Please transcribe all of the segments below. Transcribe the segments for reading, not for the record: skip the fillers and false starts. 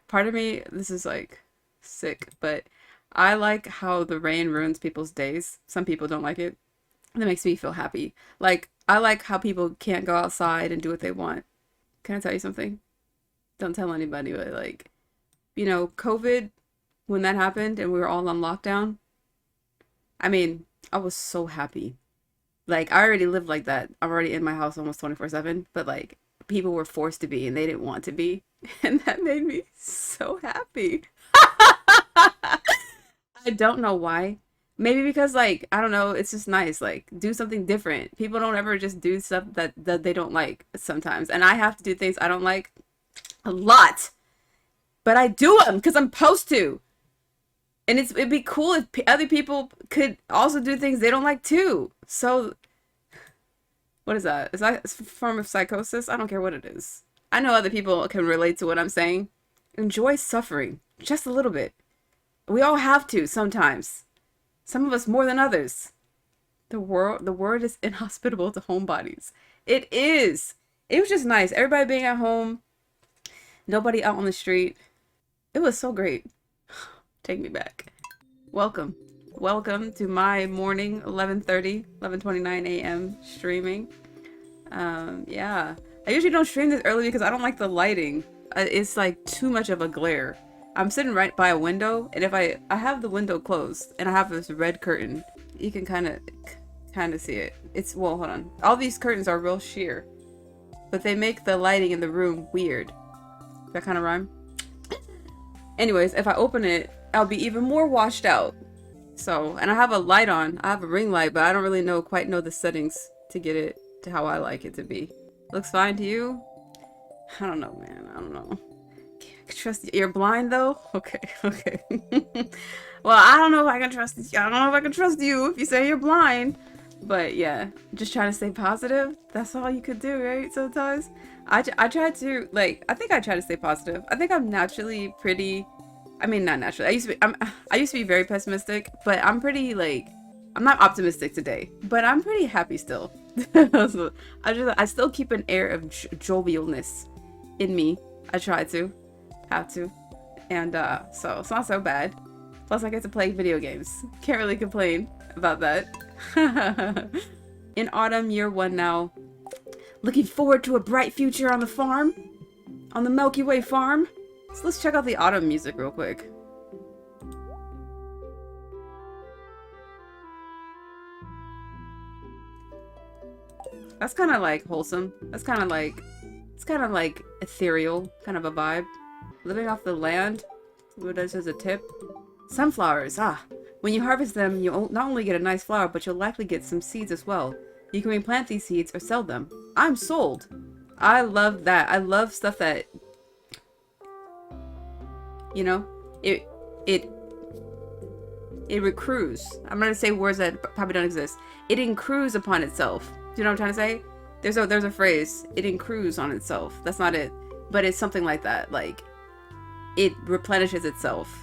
Part of me, this is like sick, but I like how the rain ruins people's days. Some people don't like it. That makes me feel happy. Like, I like how people can't go outside and do what they want. Can I tell you something? Don't tell anybody, but like, COVID, when that happened and we were all on lockdown, I mean, I was so happy. Like, I already lived like that. I'm already in my house almost 24/7, but like, people were forced to be and they didn't want to be. And that made me so happy. I don't know why. Maybe because like, I don't know, it's just nice. Like, do something different. People don't ever just do stuff that they don't like sometimes. And I have to do things I don't like a lot. But I do them because I'm supposed to. And it'd be cool if other people could also do things they don't like too. So, what is that? Is that a form of psychosis? I don't care what it is. I know other people can relate to what I'm saying. Enjoy suffering just a little bit. We all have to sometimes. Some of us more than others. The word is inhospitable to homebodies. It is. It was just nice. Everybody being at home, nobody out on the street. It was so great. Take me back. Welcome. Welcome to my morning 11:29 a.m. streaming. Yeah. I usually don't stream this early because I don't like the lighting. It's like too much of a glare. I'm sitting right by a window, and if I have the window closed and I have this red curtain, you can kind of see it. It's, well, hold on. All these curtains are real sheer, but they make the lighting in the room weird. That kind of rhyme? Anyways, if I open it, I'll be even more washed out. So, and I have a light on. I have a ring light, but I don't really quite know the settings to get it to how I like it to be. Looks fine to you? I don't know, man. I don't know. Can't trust you. You're blind though? Okay, okay. Well, I don't know if I can trust you. I don't know if I can trust you if you say you're blind. But yeah, just trying to stay positive. That's all you could do, right? Sometimes. I try to, like, I think I try to stay positive. I think I'm naturally pretty, I mean, not naturally. I used to be very pessimistic, but I'm pretty, like, I'm not optimistic today, but I'm pretty happy still. So, I still keep an air of jovialness in me. I try to, have to. And, so it's not so bad. Plus I get to play video games. Can't really complain about that. In autumn, year 1 now. Looking forward to a bright future on the farm. On the Milky Way farm. So let's check out the autumn music real quick. That's kind of like wholesome. That's kind of like, it's kind of like ethereal, kind of a vibe. Living off the land. What does as a tip? Sunflowers, ah. When you harvest them, you'll not only get a nice flower, but you'll likely get some seeds as well. You can replant these seeds or sell them. I'm sold. I love that. I love stuff that, it recruits. I'm gonna say words that probably don't exist. It accrues upon itself. Do you know what I'm trying to say? There's a phrase. It accrues on itself. That's not it, but it's something like that. Like, it replenishes itself.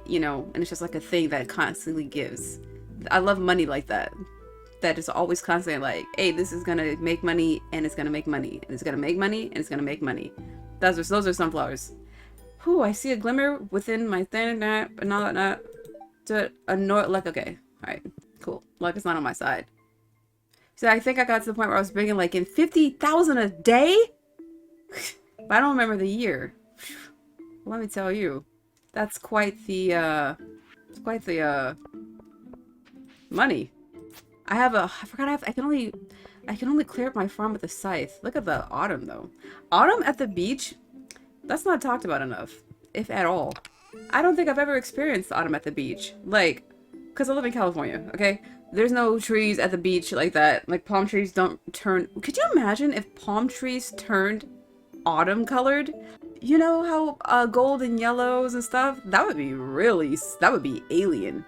And it's just like a thing that constantly gives. I love money like that. That is always constantly like, hey, this is gonna make money, and it's gonna make money, and it's gonna make money, and it's gonna make money. Those are sunflowers. Whew, I see a glimmer within my thing, but not that. To annoy, like, okay, all right, cool. Luck is not on my side. So I think I got to the point where I was bringing like in 50,000 a day. But I don't remember the year. Let me tell you. That's quite the money. I can only clear up my farm with a scythe. Look at the autumn though. Autumn at the beach? That's not talked about enough, if at all. I don't think I've ever experienced autumn at the beach. Like, cause I live in California, okay? There's no trees at the beach like that. Like, palm trees don't turn. Could you imagine if palm trees turned autumn colored? You know how gold and yellows and stuff? That would be alien.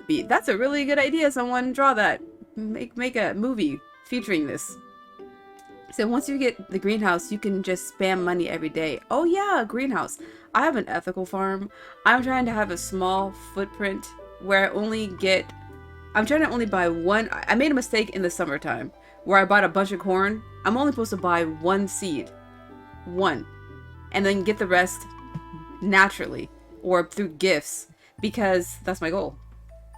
That's a really good idea. Someone draw that. Make a movie featuring this. So once you get the greenhouse, you can just spam money every day. Oh yeah, greenhouse. I have an ethical farm. I'm trying to have a small footprint where I'm trying to only buy one. I made a mistake in the summertime where I bought a bunch of corn. I'm only supposed to buy one seed. One. And then get the rest naturally or through gifts because that's my goal.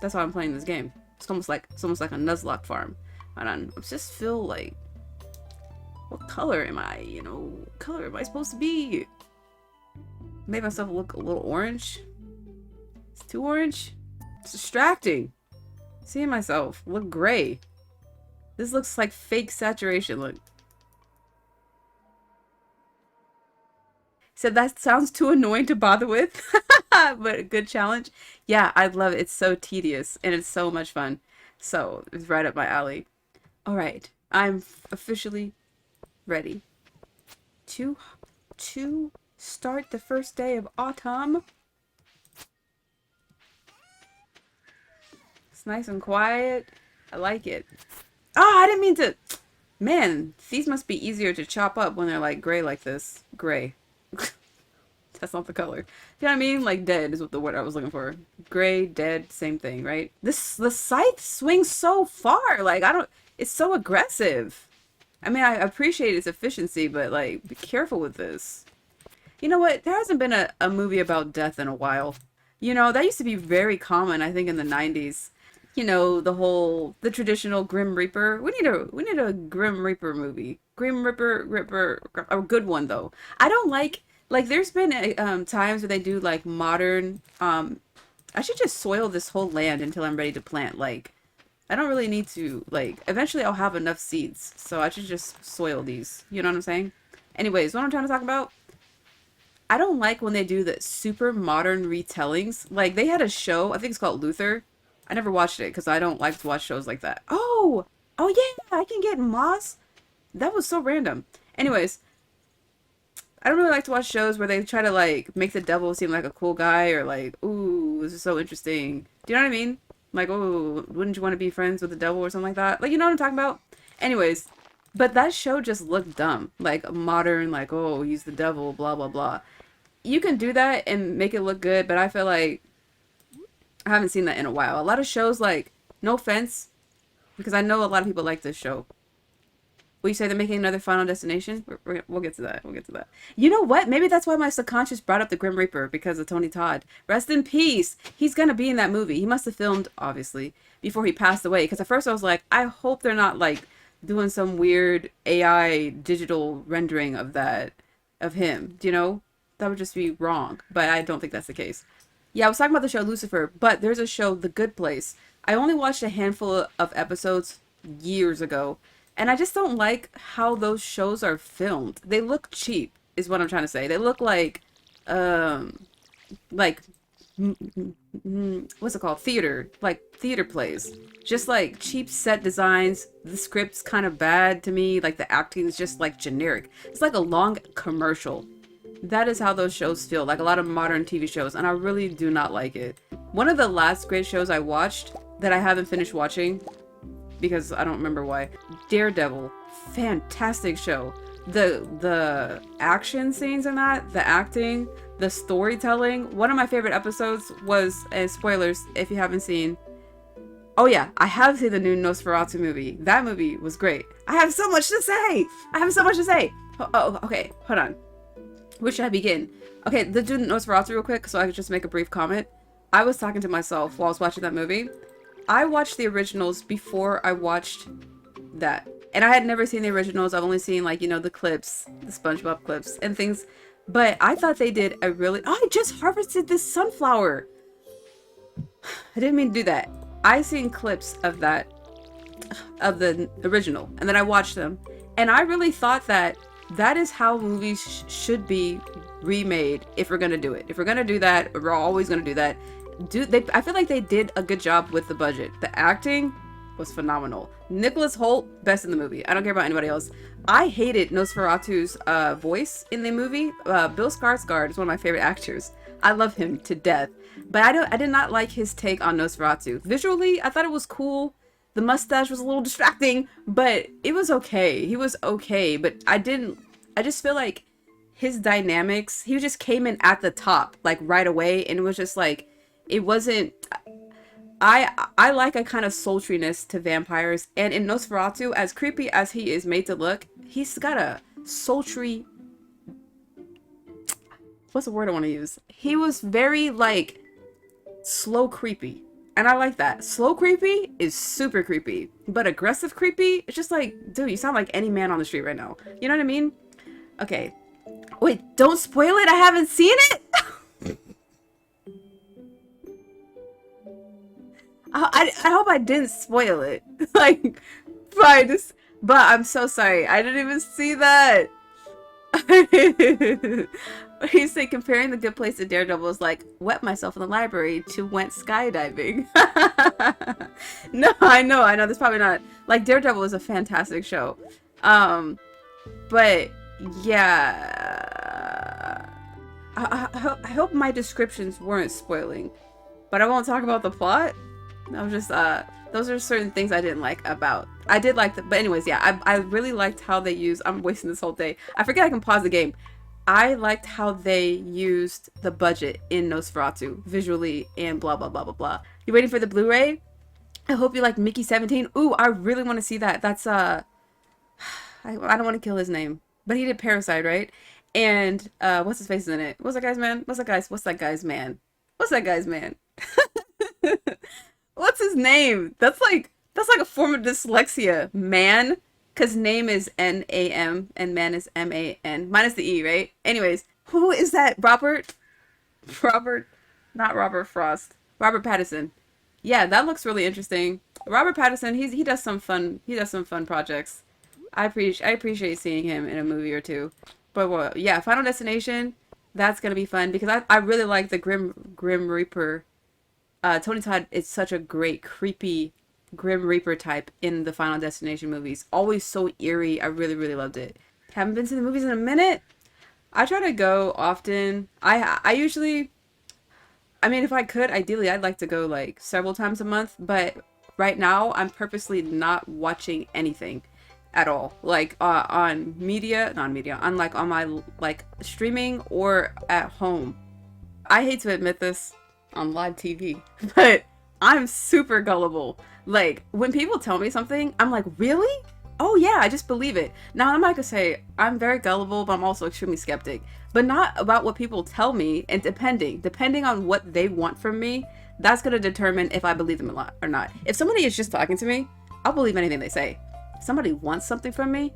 That's why I'm playing this game. It's almost like a Nuzlocke farm. And I just feel like, what color am I? You know, what color am I supposed to be? Made myself look a little orange. It's too orange. It's distracting. Seeing myself look gray. This looks like fake saturation. Look. Said that sounds too annoying to bother with, but a good challenge. Yeah, I love it. It's so tedious and it's so much fun. So it's right up my alley. All right, I'm officially ready to start the first day of autumn. It's nice and quiet. I like it. Oh, I didn't mean to. Man, these must be easier to chop up when they're like gray like this. Gray. That's not the color. You know what I mean? Like dead is what the word I was looking for. Gray, dead, same thing, right? The scythe swings so far. Like I don't. It's so aggressive. I mean, I appreciate its efficiency, but like, be careful with this. You know what? There hasn't been a movie about death in a while. You know, that used to be very common, I think, in the 90s. You know, the traditional Grim Reaper. We need a Grim Reaper movie. Grim Reaper, a good one though. I don't like there's been times where they do like modern I should just soil this whole land until I'm ready to plant. Like I don't really need to, like, eventually I'll have enough seeds, so I should just soil these. You know what I'm saying? Anyways, what I'm trying to talk about, I don't like when they do the super modern retellings. Like, they had a show, I think it's called Luther. I never watched it because I don't like to watch shows like that. Oh! Oh, yeah, I can get moss. That was so random. Anyways, I don't really like to watch shows where they try to, like, make the devil seem like a cool guy or, like, ooh, this is so interesting. Do you know what I mean? Like, oh, wouldn't you want to be friends with the devil or something like that? Like, you know what I'm talking about? Anyways, but that show just looked dumb. Like, modern, like, oh, he's the devil, blah, blah, blah. You can do that and make it look good, but I feel like I haven't seen that in a while. A lot of shows, like, no offense, because I know a lot of people like this show. Will you say they're making another Final Destination? We'll get to that. We'll get to that. You know what? Maybe that's why my subconscious brought up the Grim Reaper, because of Tony Todd. Rest in peace. He's going to be in that movie. He must have filmed, obviously, before he passed away. Because at first I was like, I hope they're not, like, doing some weird AI digital rendering of that, of him. Do you know? That would just be wrong. But I don't think that's the case. Yeah, I was talking about the show Lucifer, but there's a show, The Good Place. I only watched a handful of episodes years ago. And I just don't like how those shows are filmed. They look cheap, is what I'm trying to say. They look like, what's it called? Theater, like theater plays. Just like cheap set designs. The script's kind of bad to me. Like the acting is just like generic. It's like a long commercial. That is how those shows feel, like a lot of modern TV shows, and I really do not like it. One of the last great shows I watched that I haven't finished watching, because I don't remember why. Daredevil. Fantastic show. The action scenes in that, the acting, the storytelling. One of my favorite episodes was, and spoilers if you haven't seen. Oh yeah, I have seen the new Nosferatu movie. That movie was great. I have so much to say. Oh, okay, hold on. Where should I begin? Okay, let's do Nosferatu real quick so I could just make a brief comment. I was talking to myself while I was watching that movie. I watched the originals before I watched that. And I had never seen the originals. I've only seen, like, you know, the clips, the SpongeBob clips and things. But I thought they did a really... Oh, I just harvested this sunflower. I didn't mean to do that. I seen clips of that, of the original. And then I watched them. And I really thought that that is how movies should be remade if we're going to do it. If we're going to do that, we're always going to do that. I feel like they did a good job with the budget. The acting was phenomenal. Nicholas Hoult, best in the movie. I don't care about anybody else. I hated Nosferatu's voice in the movie. Bill Skarsgård is one of my favorite actors. I love him to death. But I did not like his take on Nosferatu. Visually, I thought it was cool. The mustache was a little distracting, but it was okay. He was okay, but I just feel like his dynamics, he just came in at the top, like right away, and it was just like, it wasn't... I like a kind of sultriness to vampires, and in Nosferatu, as creepy as he is made to look, he's got a sultry... what's the word I want to use? He was very like slow creepy. And I like that. Slow creepy is super creepy, but aggressive creepy, it's just like, dude, you sound like any man on the street right now. You know what I mean? Okay. Wait, don't spoil it. I haven't seen it. I hope I didn't spoil it. Like, fine. But I'm so sorry. I didn't even see that. He said comparing The Good Place to Daredevil is like wet myself in the library to went skydiving. No, I know. That's probably not like Daredevil is a fantastic show. Um, but yeah, I hope my descriptions weren't spoiling, but I won't talk about the plot. I was just those are certain things I didn't like about. I did like the, but anyways, yeah, I really liked how they used. I'm wasting this whole day. I forget I can pause the game. I liked how they used the budget in Nosferatu visually and blah blah blah blah blah. You waiting for the Blu-ray? I hope you like Mickey 17. Ooh, I really want to see that. That's I don't want to kill his name, but he did Parasite, right? And what's his face in it? What's that guy's man? What's that guy's man? What's that guy's man? What's his name? That's like a form of dyslexia, man. Cause name is N-A-M and man is M-A-N. Minus the E, right? Anyways, who is that? Robert, not Robert Frost. Robert Pattinson. Yeah, that looks really interesting. Robert Pattinson, he does some fun projects. I appreciate seeing him in a movie or two. But well, yeah, Final Destination, that's gonna be fun because I really like the Grim Reaper. Tony Todd is such a great creepy Grim Reaper type in the Final Destination movies. Always so eerie. I really, really loved it. Haven't been to the movies in a minute. I try to go often. I usually, I mean, if I could, ideally, I'd like to go like several times a month. But right now, I'm purposely not watching anything at all. Like on media, not media, on like on my like streaming or at home. I hate to admit this on live TV, but I'm super gullible. Like, when people tell me something, I'm like, really? Oh yeah, I just believe it. Now, I'm not gonna say I'm very gullible, but I'm also extremely skeptic. But not about what people tell me, and depending on what they want from me, that's gonna determine if I believe them a lot or not. If somebody is just talking to me, I'll believe anything they say. If somebody wants something from me,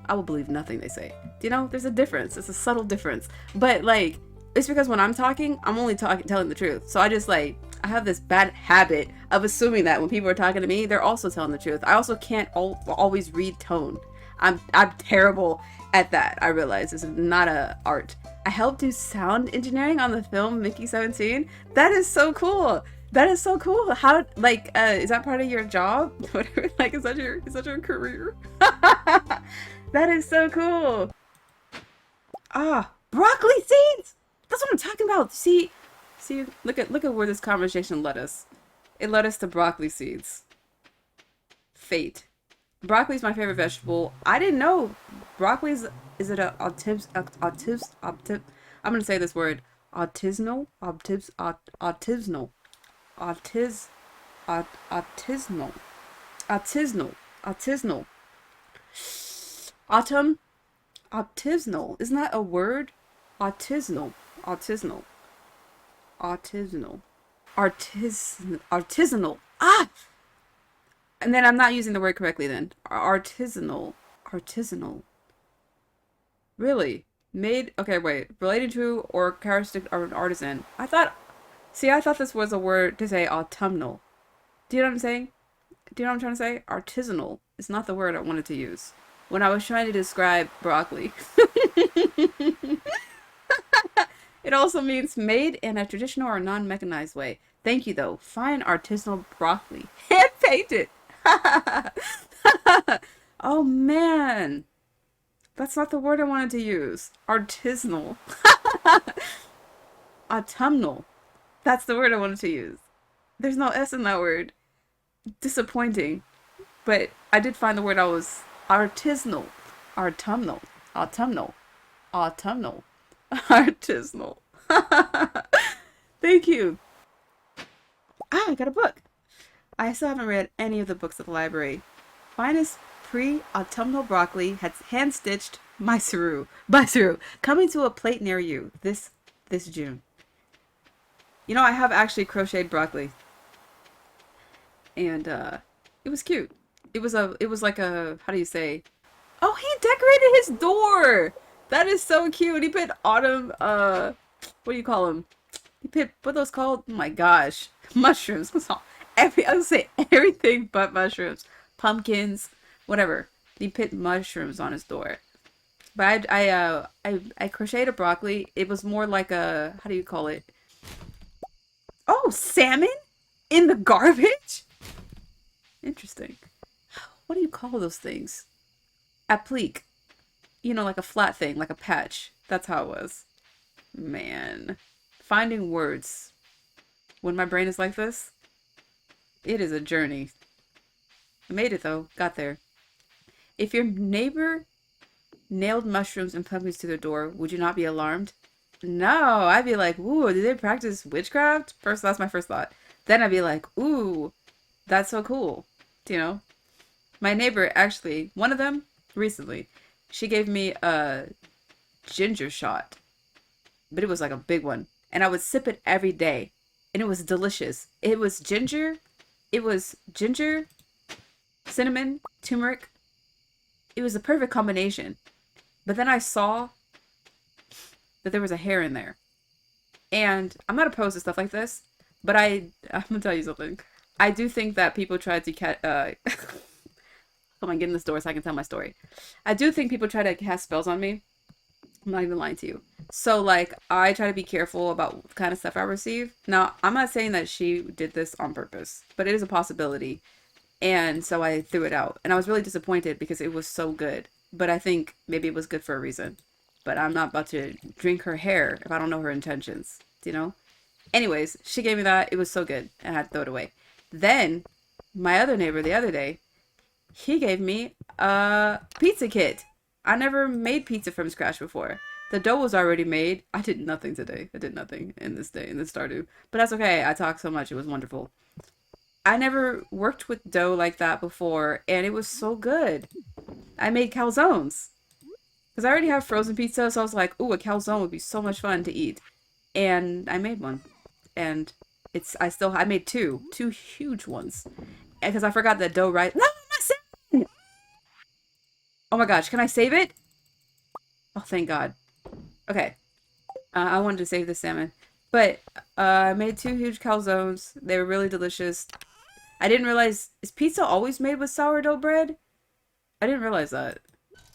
I will believe nothing they say. Do you know? There's a difference. It's a subtle difference. But like, it's because when I'm talking, I'm only telling the truth. So I just like, I have this bad habit of assuming that when people are talking to me, they're also telling the truth. I also can't always read tone. I'm terrible at that. I realize this is not a art. I helped do sound engineering on the film Mickey 17. That is so cool. That is so cool. How like is that part of your job? Whatever. Like is that your career? That is so cool. Ah, broccoli seeds. That's what I'm talking about. See, look at where this conversation led us. It led us to broccoli seeds. Fate. Broccoli is my favorite vegetable. I didn't know broccoli's. Is it a I'm gonna say this word. Autisnal. Autisnal. Autumn. Autisnal. Isn't that a word? Autisnal. Artisanal. Ah! And then I'm not using the word correctly then. Artisanal. Really? Made, okay, wait. Related to or characteristic of an artisan. I thought this was a word to say autumnal. Do you know what I'm saying? Do you know what I'm trying to say? Artisanal is not the word I wanted to use when I was trying to describe broccoli. It also means made in a traditional or non-mechanized way. Thank you, though. Fine artisanal broccoli. Hand painted. Oh, man. That's not the word I wanted to use. Artisanal. Autumnal. That's the word I wanted to use. There's no S in that word. Disappointing. But I did find the word I was artisanal. Autumnal. Artisanal. Thank you. Ah, I got a book. I still haven't read any of the books at the library. Finest pre-autumnal broccoli has hand-stitched by Saru. Coming to a plate near you. This this June. You know, I have actually crocheted broccoli, and it was cute. It was like a, how do you say? Oh, he decorated his door. That is so cute. He put autumn, what do you call them? He put, what are those called? Oh my gosh, mushrooms. I would say everything but mushrooms, pumpkins, whatever. He put mushrooms on his door. But I crocheted a broccoli. It was more like a, how do you call it? Oh, salmon in the garbage? Interesting. What do you call those things? Applique. You know, like a flat thing, like a patch. That's how it was. Man. Finding words. When my brain is like this, it is a journey. I made it though. Got there. If your neighbor nailed mushrooms and pumpkins to their door, would you not be alarmed? No, I'd be like, ooh, did they practice witchcraft? First, that's my first thought. Then I'd be like, ooh, that's so cool. You know? My neighbor, actually, one of them, recently, she gave me a ginger shot. But it was like a big one. And I would sip it every day. And it was delicious. It was ginger, cinnamon, turmeric. It was the perfect combination. But then I saw that there was a hair in there. And I'm not opposed to stuff like this, but I'm gonna tell you something. I do think that people try to come on, get in this door so I can tell my story. I do think people try to cast spells on me. I'm not even lying to you. So, like, I try to be careful about what kind of stuff I receive. Now, I'm not saying that she did this on purpose, but it is a possibility. And so I threw it out. And I was really disappointed because it was so good. But I think maybe it was good for a reason. But I'm not about to drink her hair if I don't know her intentions. You know? Anyways, she gave me that. It was so good. And I had to throw it away. Then, my other neighbor the other day, he gave me a pizza kit. I never made pizza from scratch before. The dough was already made. I did nothing today. I did nothing in this Stardew. But that's okay. I talked so much. It was wonderful. I never worked with dough like that before, and it was so good. I made calzones. Because I already have frozen pizza, so I was like, ooh, a calzone would be so much fun to eat. And I made one. And I made two huge ones. Because I forgot that dough right. No, I'm not saying. Oh my gosh, can I save it? Oh, thank God. Okay. I wanted to save the salmon. But I made two huge calzones. They were really delicious. I didn't realize, is pizza always made with sourdough bread? I didn't realize that.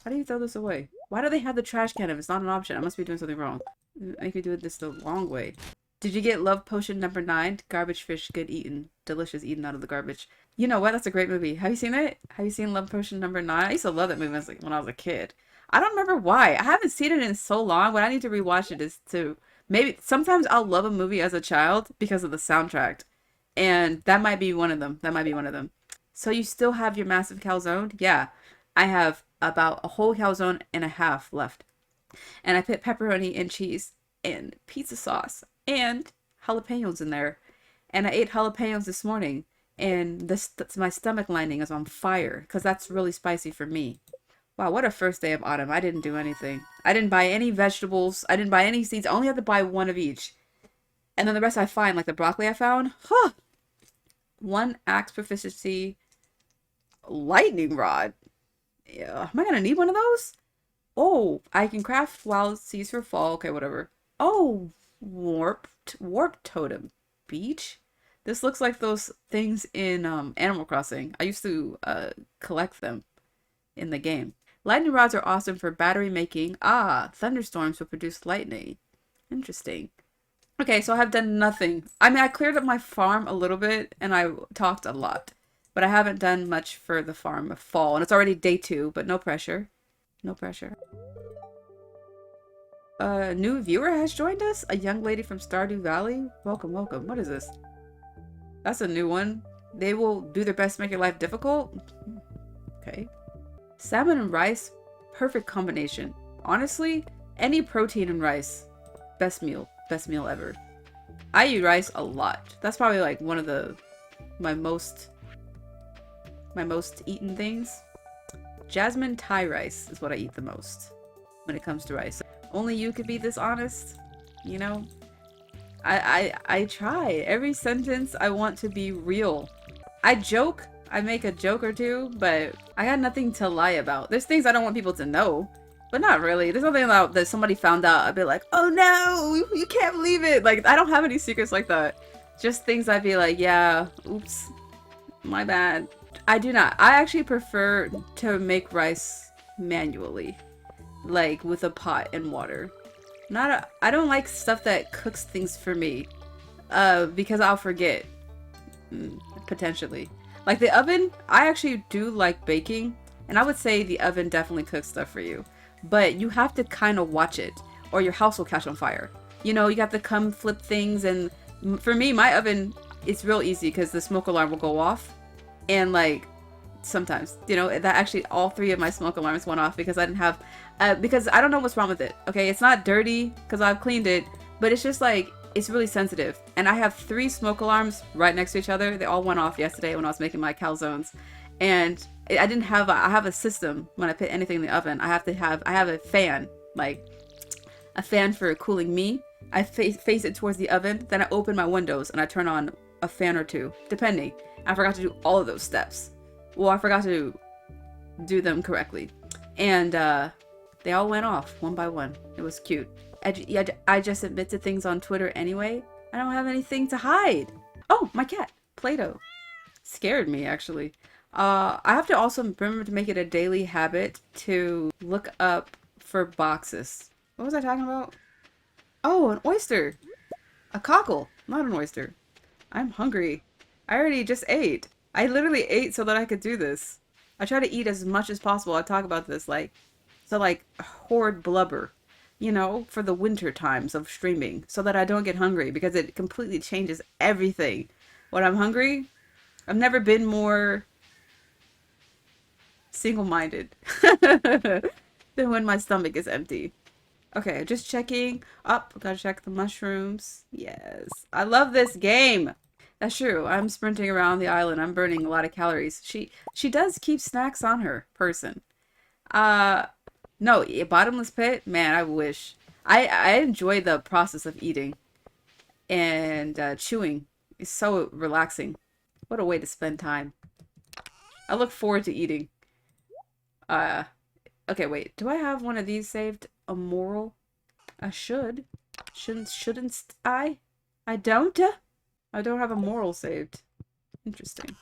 How do you throw this away? Why do they have the trash can if it's not an option? I must be doing something wrong. I could do this the long way. Did you get Love Potion number 9? Garbage fish, good eaten. Delicious eaten out of the garbage. You know what? That's a great movie. Have you seen it? Have you seen Love Potion number 9? I used to love that movie when I was a kid. I don't remember why. I haven't seen it in so long. What I need to rewatch it is to... Maybe... Sometimes I'll love a movie as a child because of the soundtrack. And that might be one of them. That might be one of them. So you still have your massive calzone? Yeah. I have about a whole calzone and a half left. And I put pepperoni and cheese and pizza sauce and jalapenos in there. And I ate jalapenos this morning. And my stomach lining is on fire because that's really spicy for me. Wow, what a first day of autumn. I didn't do anything. I didn't buy any vegetables. I didn't buy any seeds. I only had to buy one of each. And then the rest I find, like the broccoli I found. Huh. 1 axe proficiency lightning rod. Yeah. Am I going to need one of those? Oh, I can craft wild seeds for fall. Okay, whatever. Oh, warp totem. Beach? This looks like those things in Animal Crossing. I used to collect them in the game. Lightning rods are awesome for battery making. Ah, thunderstorms will produce lightning. Interesting. Okay, so I have done nothing. I mean, I cleared up my farm a little bit and I talked a lot. But I haven't done much for the farm of fall. And it's already day 2, but no pressure. No pressure. A new viewer has joined us? A young lady from Stardew Valley? Welcome, welcome. What is this? That's a new one. They will do their best to make your life difficult? Okay. Salmon and rice? Perfect combination. Honestly, any protein in rice. Best meal. Best meal ever. I eat rice a lot. That's probably like one of my most eaten things. Jasmine Thai rice is what I eat the most when it comes to rice. Only you could be this honest? you know? I try. Every sentence I want to be real. I joke. I make a joke or two, but I got nothing to lie about. There's things I don't want people to know, but not really. There's nothing about that somebody found out. I'd be like, oh no, you can't believe it. Like, I don't have any secrets like that. Just things I'd be like, yeah, oops, my bad. I do not. I actually prefer to make rice manually, like with a pot and water. I don't like stuff that cooks things for me, because I'll forget, potentially. Like the oven, I actually do like baking, and I would say the oven definitely cooks stuff for you. But you have to kind of watch it, or your house will catch on fire. You know, you have to come flip things, and for me, my oven, it's real easy because the smoke alarm will go off, and like, sometimes, you know, that actually all 3 of my smoke alarms went off because I didn't have, because I don't know what's wrong with it, okay? It's not dirty because I've cleaned it, but it's just like, it's really sensitive. And I have 3 smoke alarms right next to each other. They all went off yesterday when I was making my calzones. And I didn't have I have a system when I put anything in the oven. I have a fan, like a fan for cooling me. I face it towards the oven, then I open my windows and I turn on a fan or 2, depending. I forgot to do all of those steps. Well, I forgot to do them correctly. And they all went off one by one. It was cute. I just admit to things on Twitter anyway. I don't have anything to hide. Oh, my cat, Play-Doh. Scared me, actually. I have to also remember to make it a daily habit to look up for boxes. What was I talking about? Oh, an oyster. A cockle, not an oyster. I'm hungry. I already just ate. I literally ate so that I could do this. I try to eat as much as possible. I talk about this like hoard blubber, you know, for the winter times of streaming so that I don't get hungry because it completely changes everything. When I'm hungry, I've never been more single-minded than when my stomach is empty. Okay, just checking. Up, gotta check the mushrooms. Yes, I love this game. That's true. I'm sprinting around the island. I'm burning a lot of calories. She does keep snacks on her person. No, a bottomless pit? Man, I wish. I enjoy the process of eating. And chewing is so relaxing. What a way to spend time. I look forward to eating. Okay, wait. Do I have one of these saved? A moral? I should. Shouldn't I? I don't? I don't have a moral saved. Interesting.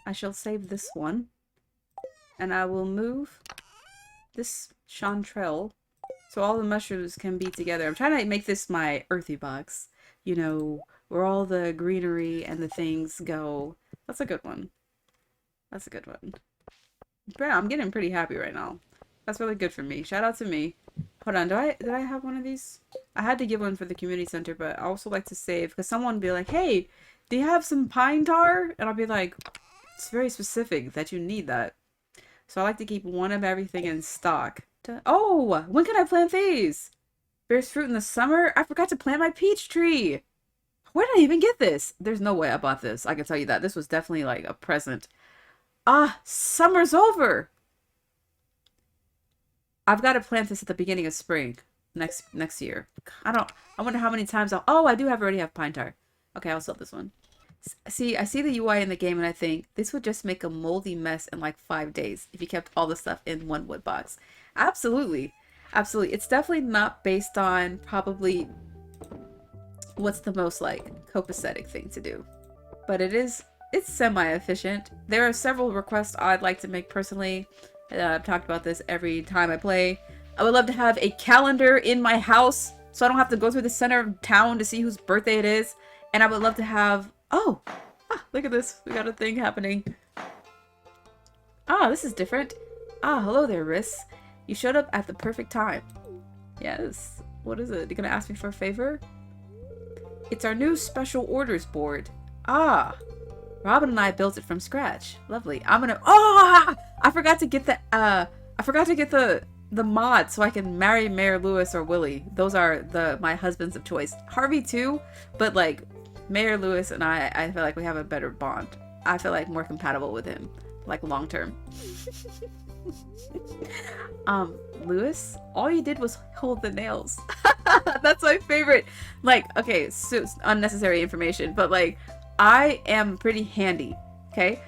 I shall save this one. And I will move this chanterelle so all the mushrooms can be together. I'm trying to make this my earthy box. You know, where all the greenery and the things go. That's a good one. That's a good one. I'm getting pretty happy right now. That's really good for me. Shout out to me. Hold on, did I have one of these? I had to give one for the community center, but I also like to save because someone would be like, hey, do you have some pine tar? And I'll be like, it's very specific that you need that. So I like to keep one of everything in stock. Oh, when can I plant these? Bears fruit in the summer? I forgot to plant my peach tree. Where did I even get this? There's no way I bought this. I can tell you that. This was definitely like a present. Ah, summer's over. I've got to plant this at the beginning of spring next year. I wonder how many times I do already have pine tar. Okay, I'll sell this one. See, I see the UI in the game and I think this would just make a moldy mess in like 5 days if you kept all the stuff in one wood box. Absolutely. Absolutely. It's definitely not based on probably what's the most like copacetic thing to do. But it's semi-efficient. There are several requests I'd like to make personally. I've talked about this every time I play. I would love to have a calendar in my house so I don't have to go through the center of town to see whose birthday it is. And I would love to have... look at this. We got a thing happening. This is different. Hello there, Riss. You showed up at the perfect time. Yes. What is it? You gonna ask me for a favor? It's our new special orders board. Robin and I built it from scratch. Lovely. I'm gonna... I forgot to get the mod so I can marry Mayor Lewis or Willie. Those are my husbands of choice. Harvey too, but like Mayor Lewis and I feel like we have a better bond. I feel like more compatible with him, like long term. Lewis, all you did was hold the nails. That's my favorite. Like, okay, so unnecessary information, but like, I am pretty handy. Okay,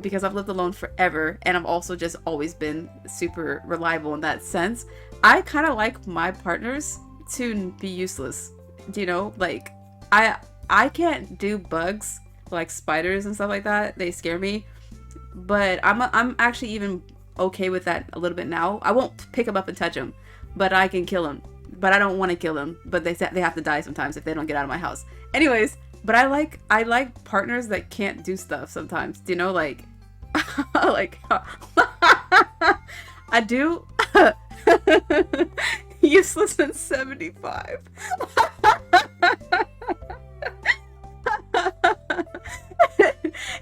because I've lived alone forever, and I've also just always been super reliable in that sense. I kind of like my partners to be useless. Do you know? Like, I I can't do bugs like spiders and stuff like that. They scare me. But I'm actually even okay with that a little bit now. I won't pick them up and touch them, but I can kill them. But I don't want to kill them. But they have to die sometimes if they don't get out of my house. Anyways, but I like partners that can't do stuff sometimes. Do you know, like like I do. Useless and 75.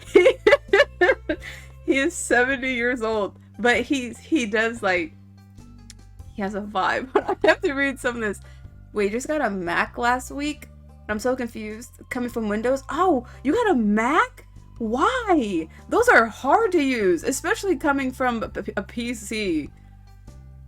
he, he is 70 years old, but he does like he has a vibe. I have to read some of this. Wait, you just got a Mac last week? I'm so confused. Coming from Windows? Oh, you got a Mac? Why? Those are hard to use, especially coming from a PC.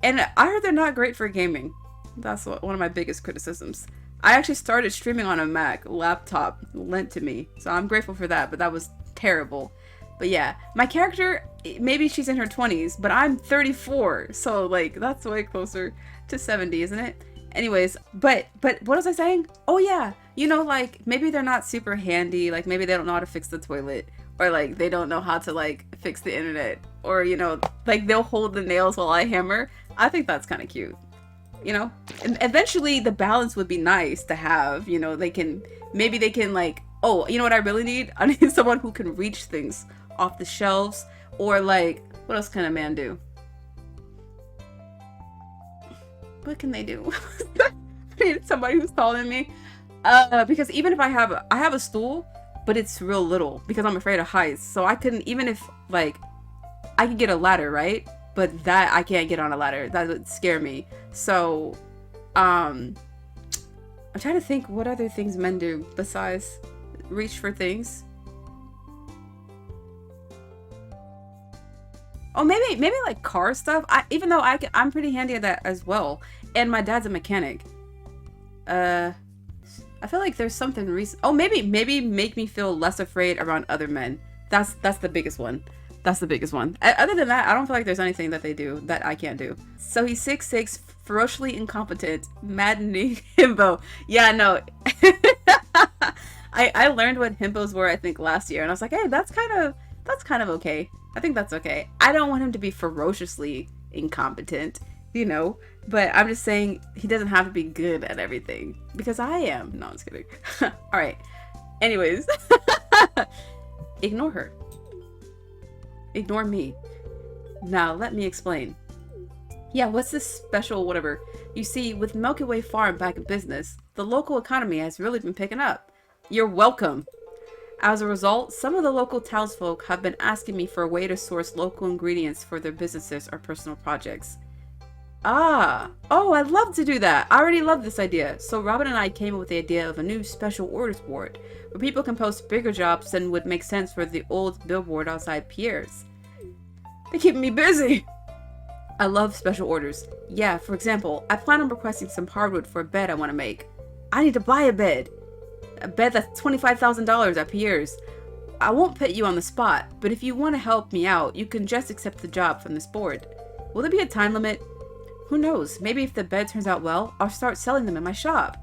And I heard they're not great for gaming. That's one of my biggest criticisms. I actually started streaming on a Mac laptop lent to me, so I'm grateful for that, but that was terrible. But yeah, my character, maybe she's in her 20s, but I'm 34, so like that's way closer to 70, isn't it? Anyways, but what was I saying? Oh yeah, like maybe they're not super handy, like maybe they don't know how to fix the toilet, or like they don't know how to like fix the internet, or like they'll hold the nails while I hammer. I think that's kind of cute. And eventually the balance would be nice to have. They can like, oh, you know what I really need? I need someone who can reach things off the shelves, or like, what else can a man do? What can they do? I need somebody who's taller than me. Because even if I have a stool, but it's real little because I'm afraid of heights. So I couldn't, even if like I could get a ladder, right? But that I can't get on a ladder. That would scare me. So, I'm trying to think what other things men do besides reach for things. Oh, maybe like car stuff. Even though I'm pretty handy at that as well. And my dad's a mechanic. I feel like there's something recent. Oh, maybe make me feel less afraid around other men. That's the biggest one. That's the biggest one. Other than that, I don't feel like there's anything that they do that I can't do. So he's 6'6", ferociously incompetent, maddening himbo. Yeah, no. I learned what himbos were, I think, last year, and I was like, hey, that's kind of okay. I think that's okay. I don't want him to be ferociously incompetent, but I'm just saying he doesn't have to be good at everything, because I am. No, I'm just kidding. All right. Anyways, ignore her. Ignore me. Now, let me explain. Yeah, what's this special whatever? You see, with Milky Way Farm back in business, the local economy has really been picking up. You're welcome. As a result, some of the local townsfolk have been asking me for a way to source local ingredients for their businesses or personal projects. Oh, I'd love to do that. I already love this idea. So Robin and I came up with the idea of a new special orders board where people can post bigger jobs than would make sense for the old billboard outside Pierre's. They're keeping me busy. I love special orders. Yeah, for example, I plan on requesting some hardwood for a bed I want to make. I need to buy a bed. A bed that's $25,000 at Pierre's. I won't put you on the spot, but if you want to help me out, you can just accept the job from this board. Will there be a time limit? Who knows? Maybe if the bed turns out well, I'll start selling them in my shop.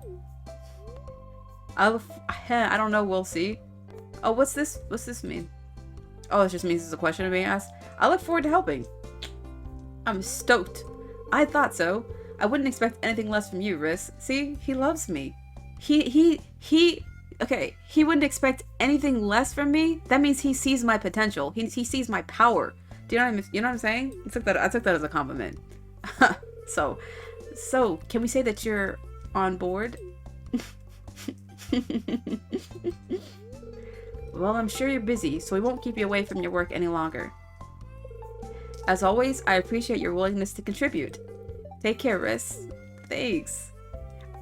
I don't know. We'll see. Oh, what's this? What's this mean? Oh, it just means it's a question being asked. I look forward to helping. I'm stoked. I thought so. I wouldn't expect anything less from you, Riss. See? He loves me. Okay, he wouldn't expect anything less from me? That means he sees my potential. He sees my power. Do you know what I'm saying? I took that as a compliment. So, can we say that you're on board? Well, I'm sure you're busy, so we won't keep you away from your work any longer. As always, I appreciate your willingness to contribute. Take care, Riss. Thanks.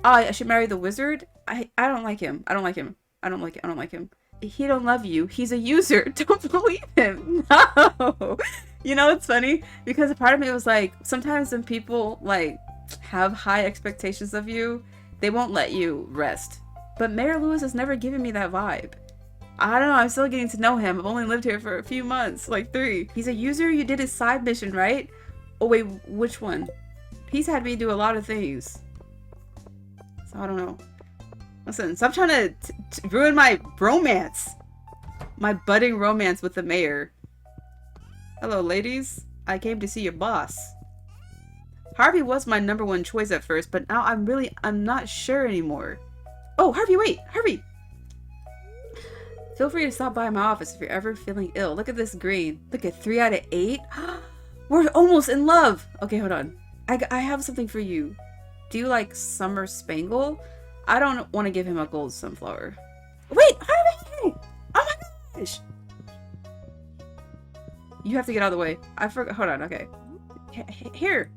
Oh, I should marry the wizard? I don't like him. I don't like him. he don't love you. He's a user. Don't believe him. No. You know, it's funny because a part of me was like, sometimes when people like have high expectations of you, they won't let you rest. But Mayor Lewis has never given me that vibe. I don't know, I'm still getting to know him. I've only lived here for a few months, like 3. He's a user, you did his side mission, right? Oh wait, which one? He's had me do a lot of things. So I don't know. Listen, stop trying to ruin my romance. My budding romance with the mayor. Hello, ladies. I came to see your boss. Harvey was my #1 choice at first, but now I'm not sure anymore. Oh, Harvey, wait! Harvey! Feel free to stop by my office if you're ever feeling ill. Look at this green. Look at 3 out of 8. We're almost in love! Okay, hold on. I have something for you. Do you like summer spangle? I don't want to give him a gold sunflower. Wait, Harvey! Oh my gosh! You have to get out of the way. I forgot. Hold on, okay. Here!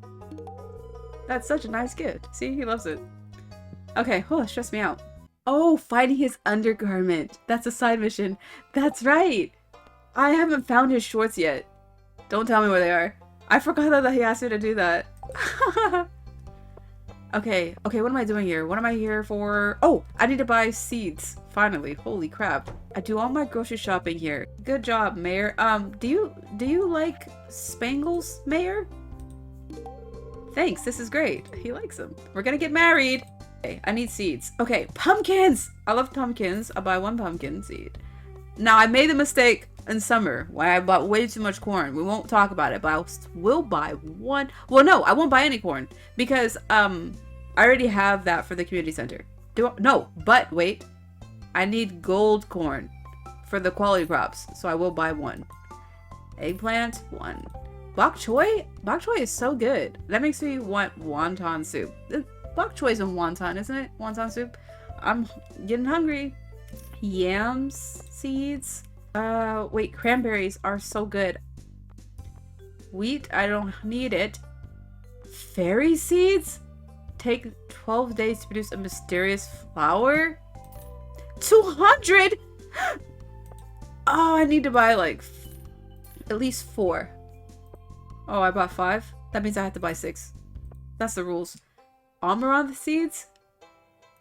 That's such a nice gift. See, he loves it. Okay, oh, it stressed me out. Oh, finding his undergarment. That's a side mission. That's right! I haven't found his shorts yet. Don't tell me where they are. I forgot that he asked me to do that. Okay, what am I doing here? What am I here for? Oh, I need to buy seeds. Finally, holy crap. I do all my grocery shopping here. Good job, Mayor. Do you like spangles, Mayor? Thanks, this is great. He likes them. We're gonna get married. Okay, I need seeds. Okay, pumpkins! I love pumpkins. I'll buy 1 pumpkin seed. Now, I made the mistake in summer when I bought way too much corn. We won't talk about it, but I will buy 1. Well, no, I won't buy any corn because I already have that for the community center. No, but wait. I need gold corn for the quality crops, so I will buy 1. Eggplant, 1. Bok choy? Bok choy is so good. That makes me want wonton soup. Bok choy is in wonton, isn't it? Wonton soup. I'm getting hungry. Yams seeds. Wait, cranberries are so good. Wheat, I don't need it. Fairy seeds? Take 12 days to produce a mysterious flower? 200? Oh, I need to buy like at least 4. Oh, I bought 5? That means I have to buy 6. That's the rules. Amaranth seeds?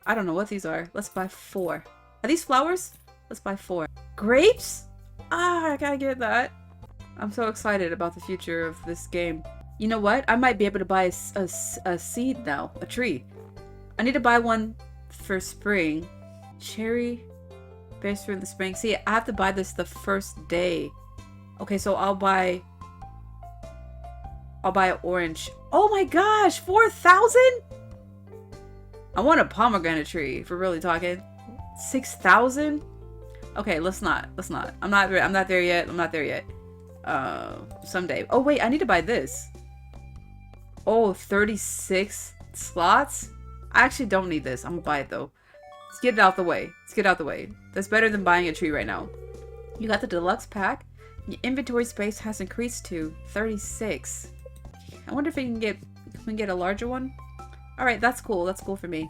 I don't know what these are. Let's buy 4. Are these flowers? Let's buy 4. Grapes? Ah, I gotta get that. I'm so excited about the future of this game. You know what? I might be able to buy a seed now. A tree. I need to buy 1 for spring. Cherry. Bears fruit in the spring. See, I have to buy this the first day. Okay, so I'll buy an orange. Oh my gosh! 4,000? I want a pomegranate tree, if we're really talking. 6,000? Okay, let's not. I'm not there yet. Someday. Oh wait, I need to buy this. Oh, 36 slots? I actually don't need this. I'm gonna buy it though. Let's get it out the way. That's better than buying a tree right now. You got the deluxe pack. Your inventory space has increased to 36. I wonder if we can get a larger one. Alright, that's cool. That's cool for me.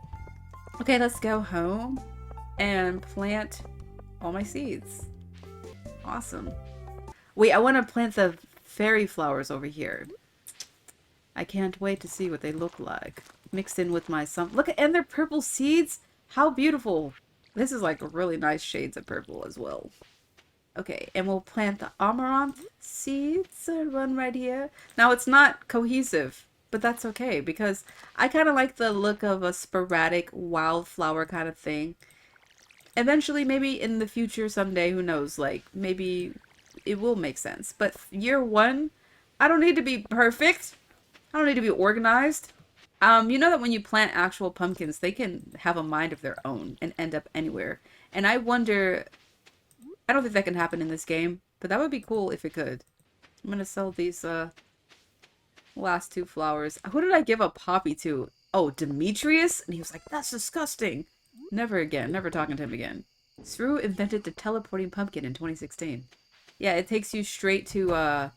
Okay, let's go home and plant all my seeds. Awesome. Wait, I want to plant the fairy flowers over here. I can't wait to see what they look like. Mixed in with my Look, and they're purple seeds? How beautiful. This is like really nice shades of purple as well. Okay, and we'll plant the amaranth seeds. Run right here. Now, it's not cohesive, but that's okay because I kind of like the look of a sporadic wildflower kind of thing. Eventually, maybe in the future someday, who knows, like, maybe it will make sense. But year 1, I don't need to be perfect. I don't need to be organized. You know that when you plant actual pumpkins, they can have a mind of their own and end up anywhere. And I wonder, I don't think that can happen in this game, but that would be cool if it could. I'm gonna sell these last 2 flowers. Who did I give a poppy to? Oh, Demetrius? And he was like, that's disgusting. Never again. Never talking to him again. Sru invented the teleporting pumpkin in 2016. Yeah, it takes you straight to, I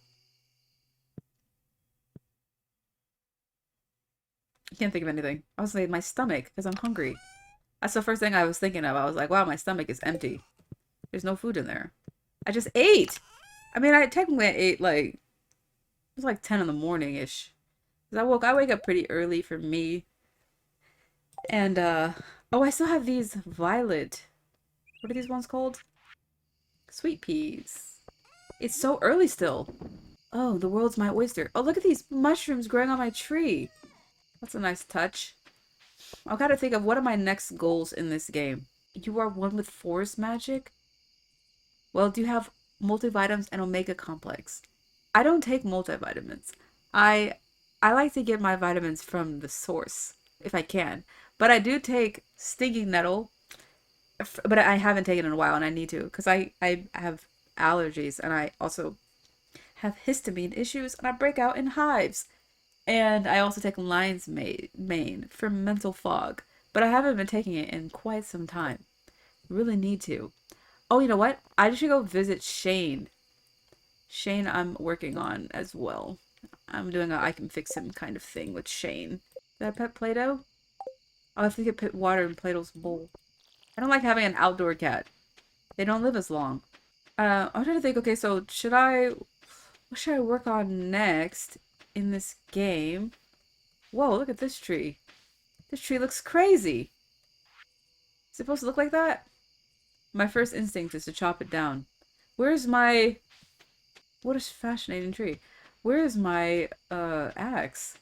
can't think of anything. I was like, my stomach, because I'm hungry. That's the first thing I was thinking of. I was like, wow, my stomach is empty. There's no food in there. I just ate. I mean, I technically ate like it was like 10 in the morning ish. Cause I wake up pretty early for me. And oh, I still have these violet. What are these ones called? Sweet peas. It's so early still. Oh, the world's my oyster. Oh, look at these mushrooms growing on my tree. That's a nice touch. I've got to think of what are my next goals in this game. You are one with forest magic? Well, do you have multivitamins and omega complex? I don't take multivitamins. I I like to get my vitamins from the source if I can. But I do take stinging nettle, but I haven't taken it in a while and I need to because I have allergies and I also have histamine issues and I break out in hives. And I also take mane for mental fog, but I haven't been taking it in quite some time. Really need to. Oh, you know what? I should go visit Shane. Shane, I'm working on as well. I'm doing a I can fix him kind of thing with Shane. Did I pet Play-Doh? I'll have to get put water in Play-Doh's bowl. I don't like having an outdoor cat. They don't live as long. I'm trying to think, okay, so what should I work on next in this game? Whoa, look at this tree. This tree looks crazy. Is it supposed to look like that? My first instinct is to chop it down. Where's my... What a fascinating tree. Where is my axe?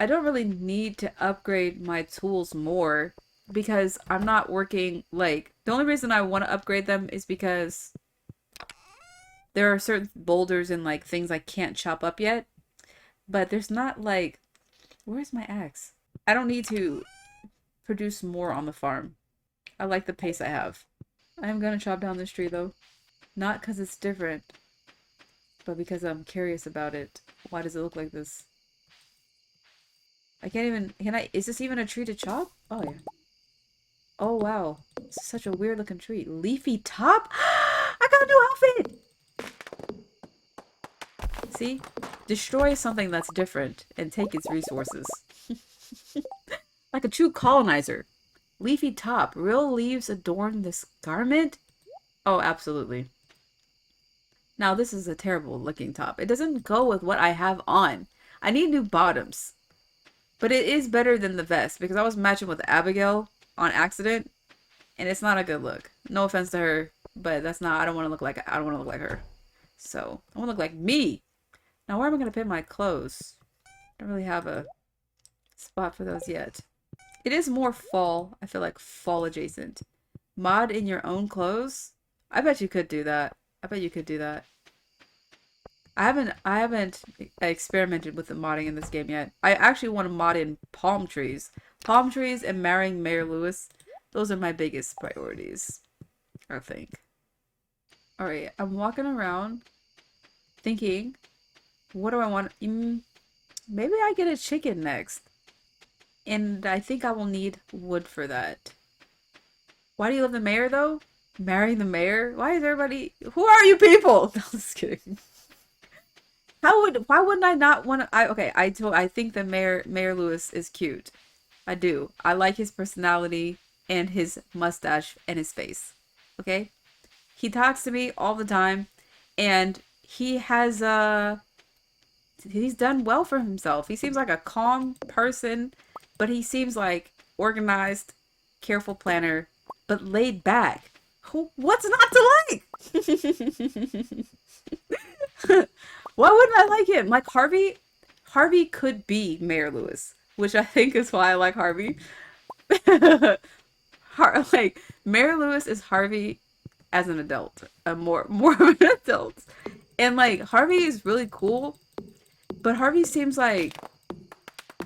I don't really need to upgrade my tools more because I'm not working like the only reason I want to upgrade them is because there are certain boulders and like things I can't chop up yet. But there's not like where's my axe? I don't need to produce more on the farm. I like the pace I have. I am gonna chop down this tree though. Not because it's different, but because I'm curious about it. Why does it look like this? I can't even, is this even a tree to chop? Oh yeah. Oh wow. This is such a weird looking tree. Leafy top? I got a new outfit! See? Destroy something that's different and take its resources. Like a true colonizer. Leafy top. Real leaves adorn this garment? Oh, absolutely. Now, this is a terrible looking top. It doesn't go with what I have on. I need new bottoms. But it is better than the vest because I was matching with Abigail on accident and it's not a good look. No offense to her, but that's not, I don't want to look like her. So, I want to look like me. Now, where am I going to put my clothes? I don't really have a spot for those yet. It is more fall. I feel like fall adjacent. Mod in your own clothes? I bet you could do that. I bet you could do that. I haven't experimented with the modding in this game yet. I actually want to mod in palm trees. Palm trees and marrying Mayor Lewis. Those are my biggest priorities, I think. Alright, I'm walking around thinking, what do I want? Maybe I get a chicken next. And I think I will need wood for that. Why do you love the mayor though? Marrying the mayor? Why is everybody... Who are you people? No, I'm just kidding. Why wouldn't I not want to... I think the Mayor Lewis is cute. I do. I like his personality and his mustache and his face. Okay? He talks to me all the time and he has he's done well for himself. He seems like a calm person, but he seems like organized, careful planner, but laid back. What's not to like? Why wouldn't I like him? Like Harvey could be Mayor Lewis, which I think is why I like Harvey. Like Mayor Lewis is Harvey as an adult, more of an adult, and like Harvey is really cool, but Harvey seems like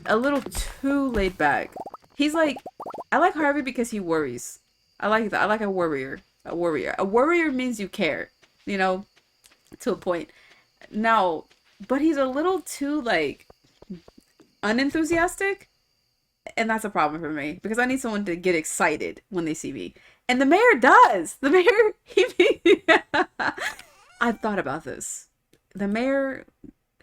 a little too laid back. He's like, I like Harvey because he worries. I like that. I like a warrior. A warrior. A warrior means you care, you know, to a point. Now, but he's a little too like unenthusiastic, and that's a problem for me because I need someone to get excited when they see me. And the mayor does. The mayor, I've thought about this. The mayor,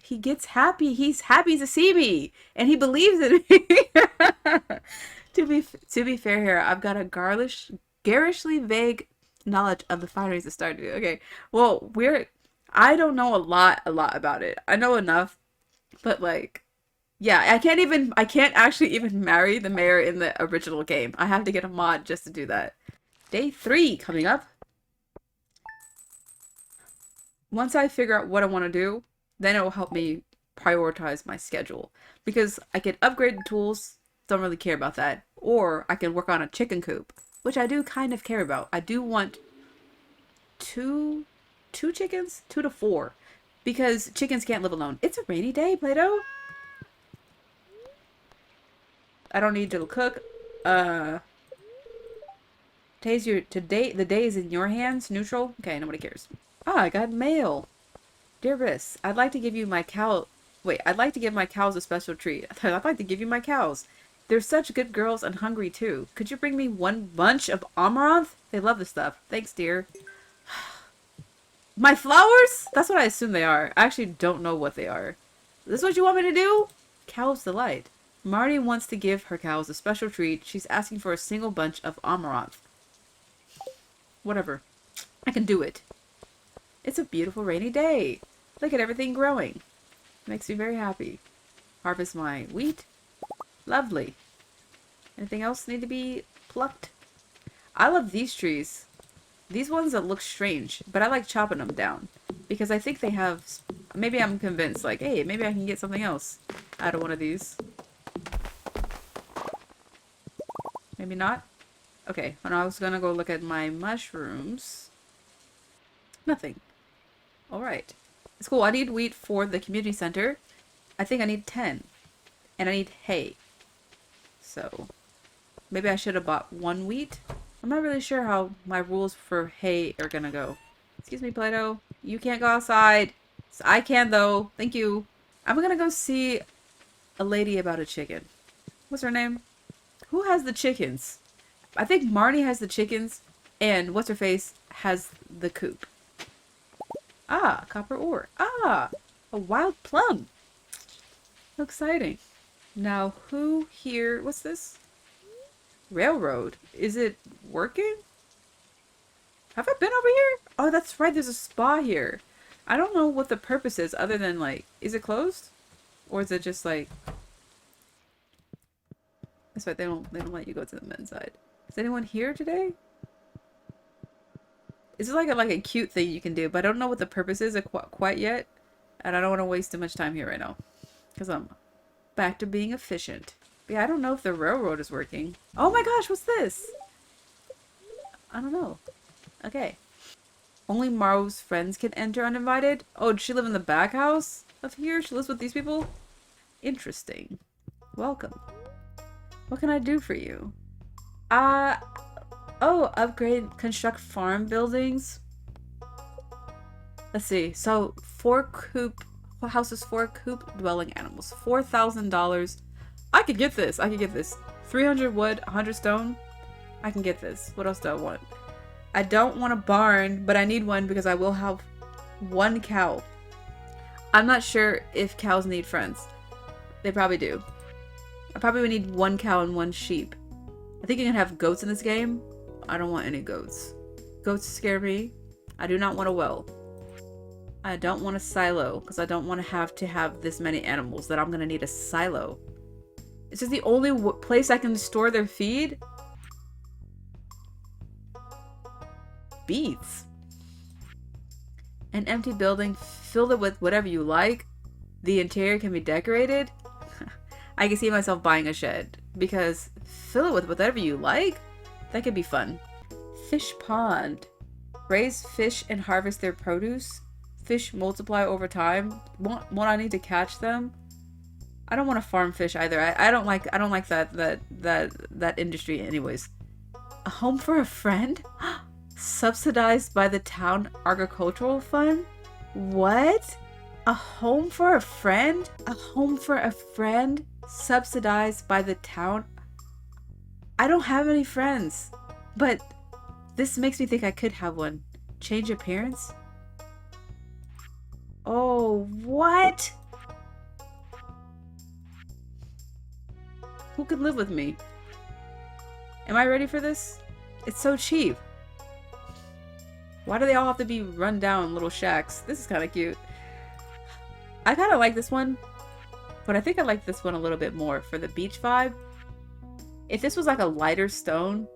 he gets happy. He's happy to see me, and he believes in me. To be fair here, I've got a garishly vague knowledge of the fineries of Stardew. Okay, well, I don't know a lot about it. I know enough, but like, yeah, I can't actually even marry the mayor in the original game. I have to get a mod just to do that. Day 3 coming up. Once I figure out what I want to do, then it will help me prioritize my schedule. Because I can upgrade the tools, don't really care about that. Or I can work on a chicken coop, which I do kind of care about. I do want two chickens? 2 to 4. Because chickens can't live alone. It's a rainy day, Play-Doh. I don't need to cook. Uh, the day is in your hands. Neutral. Okay, nobody cares. Ah, I got mail. Dear Riss, I'd like to give you my cow. Wait, I'd like to give my cows a special treat. I'd like to give you my cows. They're such good girls and hungry too. Could you bring me one bunch of amaranth? They love the stuff. Thanks, dear. My flowers? That's what I assume they are. I actually don't know what they are. This is what you want me to do? Cow's delight. Marty wants to give her cows a special treat. She's asking for a single bunch of amaranth. Whatever. I can do it. It's a beautiful rainy day. Look at everything growing. Makes me very happy. Harvest my wheat. Lovely. Anything else need to be plucked? I love these trees. These ones that look strange, but I like chopping them down. Because I think they have... Maybe I'm convinced, like, hey, maybe I can get something else out of one of these. Maybe not? Okay, when I was gonna go look at my mushrooms. Nothing. Alright. It's cool. I need wheat for the community center. I think I need 10. And I need hay. So, maybe I should have bought 1 wheat. I'm not really sure how my rules for hay are gonna go. Excuse me, Play-Doh. You can't go outside. I can, though. Thank you. I'm gonna go see a lady about a chicken. What's her name? Who has the chickens? I think Marnie has the chickens, and What's-Her-Face has the coop. Ah, copper ore. Ah, a wild plum. How exciting. Now, who here... What's this? Railroad. Is it working? Have I been over here? Oh, that's right. There's a spa here. I don't know what the purpose is other than, like... Is it closed? Or is it just, like... That's right. They don't let you go to the men's side. Is anyone here today? It's like a cute thing you can do, but I don't know what the purpose is quite yet. And I don't want to waste too much time here right now. Because I'm back to being efficient. But yeah, I don't know if the railroad is working. Oh my gosh, what's this? I don't know. Okay. Only Maro's friends can enter uninvited? Oh, does she live in the back house of here? She lives with these people? Interesting. Welcome. What can I do for you? Oh, upgrade, construct farm buildings. Let's see. So, 4 houses, 4 coop dwelling animals. $4,000. I could get this. 300 wood, 100 stone. I can get this. What else do I want? I don't want a barn, but I need one because I will have 1 cow. I'm not sure if cows need friends. They probably do. I probably would need 1 cow and 1 sheep. I think you can have goats in this game. I don't want any goats. Goats scare me. I do not want a well. I don't want a silo because I don't want to have this many animals that I'm going to need a silo. Is this the only place I can store their feed? Beets. An empty building, fill it with whatever you like. The interior can be decorated. I can see myself buying a shed because fill it with whatever you like. That could be fun. Fish pond. Raise fish and harvest their produce. Fish multiply over time. Won't I need to catch them? I don't want to farm fish either. I don't like that industry anyways. A home for a friend? Subsidized by the town agricultural fund? What? A home for a friend? A home for a friend? Subsidized by the town? I don't have any friends, but this makes me think I could have one. Change appearance? Oh, what? Who could live with me? Am I ready for this? It's so cheap. Why do they all have to be run down little shacks? This is kind of cute. I kind of like this one, but I think I like this one a little bit more for the beach vibe. If this was like a lighter stone,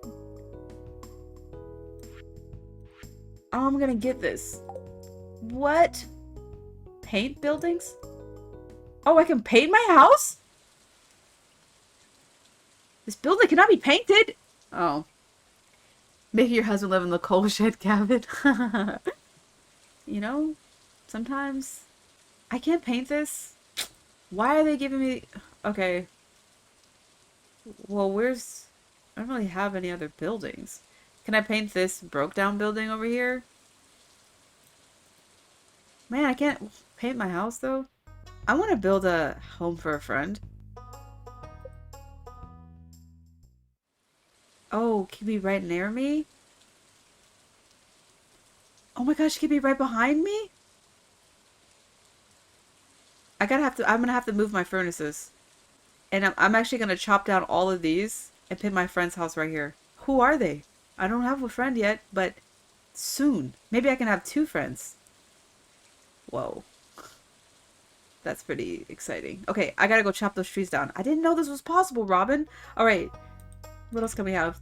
oh, I'm gonna get this. What? Paint buildings? Oh, I can paint my house? This building cannot be painted? Oh. Maybe your husband live in the coal shed cabin. You know, sometimes I can't paint this. Why are they giving me... Okay. Well, where's... I don't really have any other buildings. Can I paint this broke down building over here? Man, I can't paint my house though. I want to build a home for a friend. Oh, can be right near me? Oh my gosh, can be right behind me? I'm gonna have to move my furnaces. And I'm actually gonna chop down all of these and put my friend's house right here. Who are they? I don't have a friend yet, but soon. Maybe I can have two friends. Whoa. That's pretty exciting. Okay, I gotta go chop those trees down. I didn't know this was possible, Robin. Alright, what else can we have?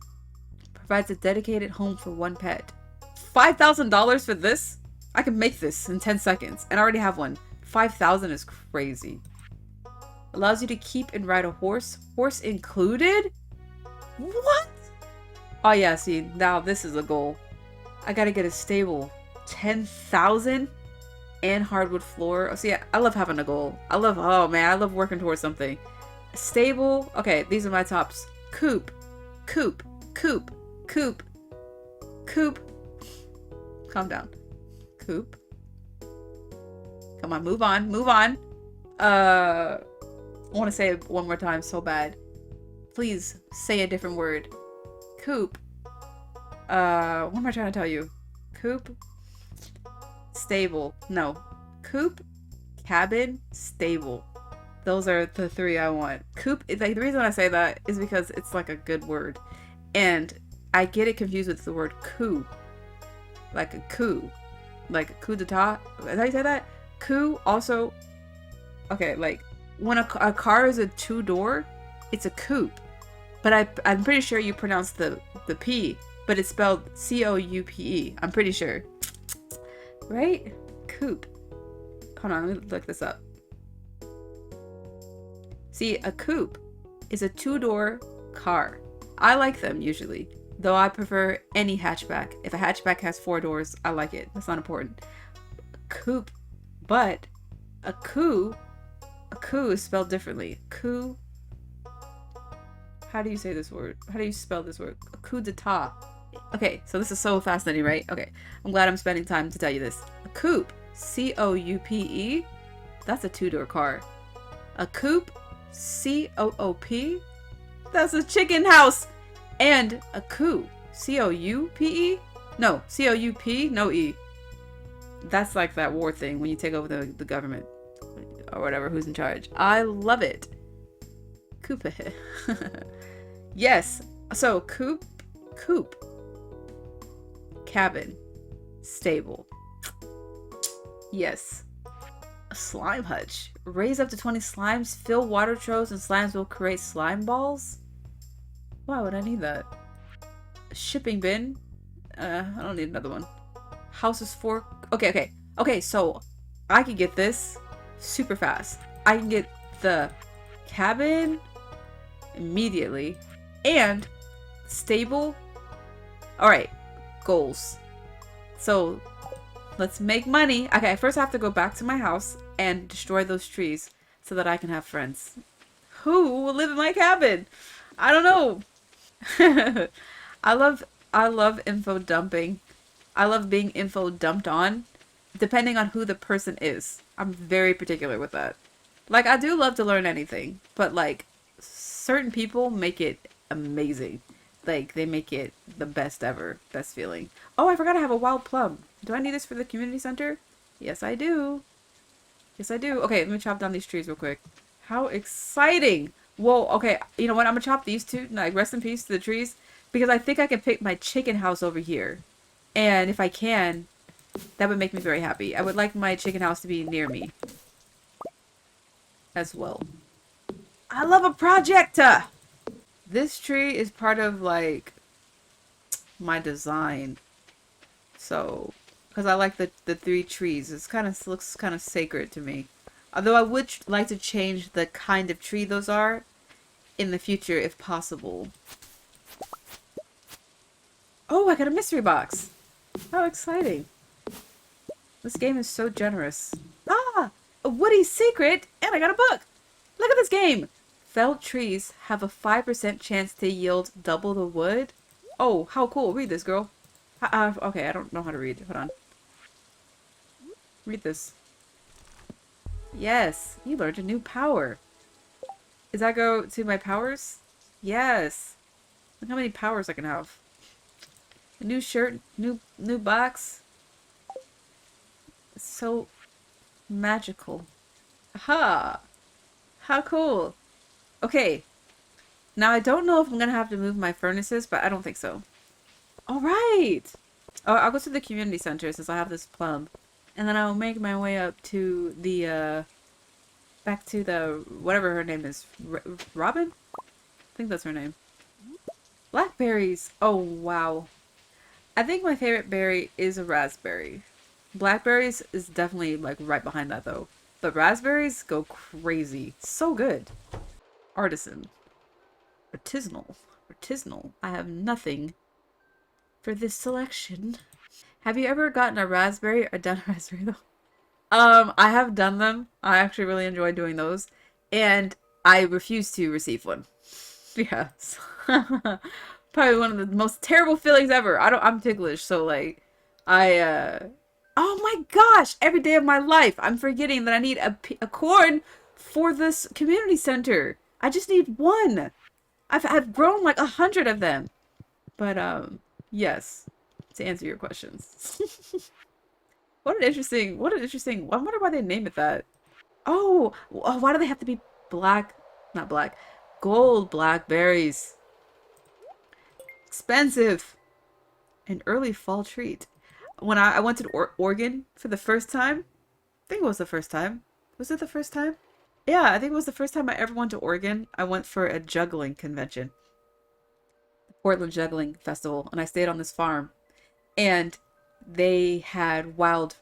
Provides a dedicated home for one pet. $5,000 for this? I can make this in 10 seconds. And I already have one. 5,000 is crazy. Allows you to keep and ride a horse. Horse included? What? Oh yeah, see, now this is a goal. I gotta get a stable. 10,000? And hardwood floor. Oh, see, I love having a goal. Oh man, I love working towards something. Stable. Okay, these are my tops. Coop. Coop. Coop. Coop. Coop. Calm down. Coop. Come on, move on. Move on. I want to say it one more time so bad. Please say a different word. Coop. What am I trying to tell you? Coop. Stable. No. Coop. Cabin. Stable. Those are the three I want. Coop, like the reason I say that is because it's like a good word. And I get it confused with the word coup. Like a coup. Like a coup d'etat. Is that how you say that? Coup also... Okay, like when a car is a two-door, it's a coupe. But I'm pretty sure you pronounce the P, but it's spelled C-O-U-P-E. I'm pretty sure. Right? Coupe. Hold on, let me look this up. See, a coupe is a two-door car. I like them usually, though I prefer any hatchback. If a hatchback has four doors, I like it. That's not important. Coupe. But a coup is spelled differently. Coup. How do you say this word? How do you spell this word? A coup d'etat. Okay, so this is so fascinating, right? Okay, I'm glad I'm spending time to tell you this. A coupe, C-O-U-P-E, that's a two-door car. A coupe, C-O-O-P, that's a chicken house. And a coup, C-O-U-P-E? No, C-O-U-P, no E. That's like that war thing when you take over the government. Or whatever, who's in charge. I love it. Coupe. Yes, so coupe. Cabin. Stable. Yes. A slime hutch. Raise up to 20 slimes. Fill water troughs and slimes will create slime balls. Why would I need that? A shipping bin. I don't need another one. Houses for... Okay, so I can get this super fast. I can get the cabin immediately and stable. Alright, goals. So let's make money. Okay, first I have to go back to my house and destroy those trees so that I can have friends. Who will live in my cabin? I don't know. I love info dumping. I love being info dumped on, depending on who the person is. I'm very particular with that. Like, I do love to learn anything, but like, certain people make it amazing. Like, they make it the best ever. Best feeling. Oh, I forgot I have a wild plum. Do I need this for the community center? Yes, I do. Yes, I do. Okay, let me chop down these trees real quick. How exciting! Whoa, okay, you know what? I'm gonna chop these two, like, rest in peace to the trees, because I think I can pick my chicken house over here. And if I can, that would make me very happy. I would like my chicken house to be near me as well. I love a project! This tree is part of, like, my design. So, because I like the three trees. It's kind of looks kind of sacred to me. Although I would like to change the kind of tree those are in the future if possible. Oh, I got a mystery box! How exciting. This game is so generous. Ah! A woody secret! And I got a book! Look at this game! Felled trees have a 5% chance to yield double the wood. Oh, how cool. Read this, girl. Okay, I don't know how to read. Hold on. Read this. Yes, you learned a new power. Does that go to my powers? Yes. Look how many powers I can have. A new shirt, new box. It's so magical. Aha! How cool. Okay. Now I don't know if I'm gonna have to move my furnaces, but I don't think so. Alright! Oh, I'll go to the community center since I have this plum. And then I'll make my way up to the, back to the, whatever her name is. Robin? I think that's her name. Blackberries! Oh, wow. I think my favorite berry is a raspberry. Blackberries is definitely, like, right behind that, though. But raspberries go crazy. So good. Artisan. Artisanal. Artisanal. I have nothing for this selection. Have you ever gotten a raspberry or done a raspberry though? I have done them. I actually really enjoy doing those. And I refuse to receive one. Yeah. Probably one of the most terrible feelings ever. I'm ticklish, so like oh my gosh, every day of my life I'm forgetting that I need a corn for this community center. I just need one. I've grown like 100 of them. But yes, to answer your questions. What an interesting, I wonder why they name it that. Oh, why do they have to be black, not black, gold blackberries? Expensive. An early fall treat. When I went to Oregon for the first time, I think it was the first time. Was it the first time? Yeah, I think it was the first time I ever went to Oregon. I went for a juggling convention. Portland Juggling Festival, and I stayed on this farm. And they had wild,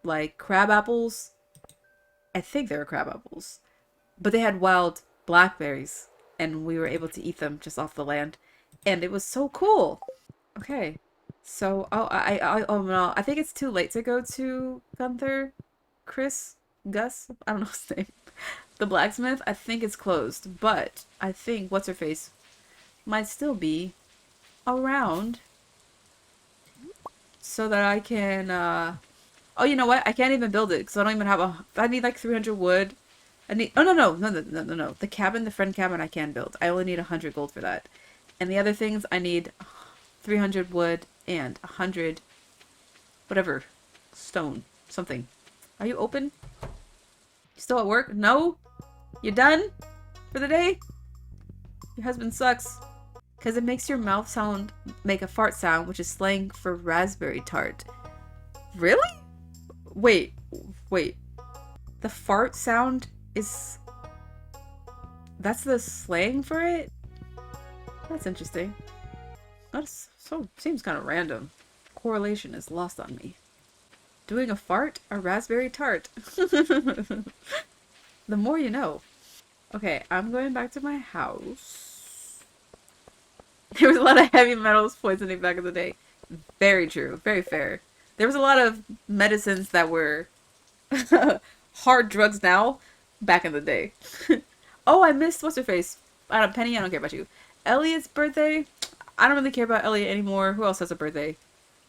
like, crab apples. I think they were crab apples. But they had wild blackberries, and we were able to eat them just off the land. And it was so cool. Okay. So, oh no, I think it's too late to go to Gus? I don't know his name. The blacksmith, I think it's closed. But I think what's-her-face might still be around so that I can, oh, you know what? I can't even build it because I don't even have I need like 300 wood. I need, oh, no. The cabin, the friend cabin I can build. I only need 100 gold for that. And the other things, I need 300 wood and 100, whatever, stone, something. Are you open? You still at work? No? You done for the day? Your husband sucks. Because it makes your mouth sound, make a fart sound, which is slang for raspberry tart. Really? Wait. The fart sound is... That's the slang for it? That's interesting. That's so... Seems kind of random. Correlation is lost on me. Doing a fart? A raspberry tart. The more you know. Okay, I'm going back to my house. There was a lot of heavy metals poisoning back in the day. Very true. Very fair. There was a lot of medicines that were hard drugs now, back in the day. Oh, I missed what's-her-face. Penny, I don't care about you. Elliot's birthday? I don't really care about Elliot anymore. Who else has a birthday?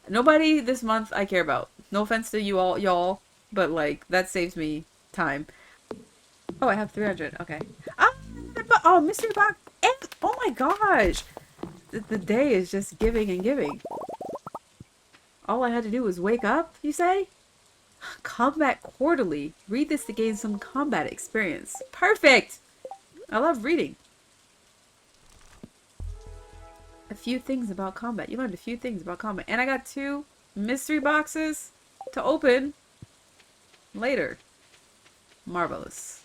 Nobody this month I care about. No offense to you all, y'all, but like, that saves me time. Oh, I have 300. Okay. Oh, mystery box. Oh my gosh. The day is just giving and giving. All I had to do was wake up, you say? Combat Quarterly. Read this to gain some combat experience. Perfect! I love reading. A few things about combat. You learned a few things about combat. And I got 2 mystery boxes to open later. Marvelous.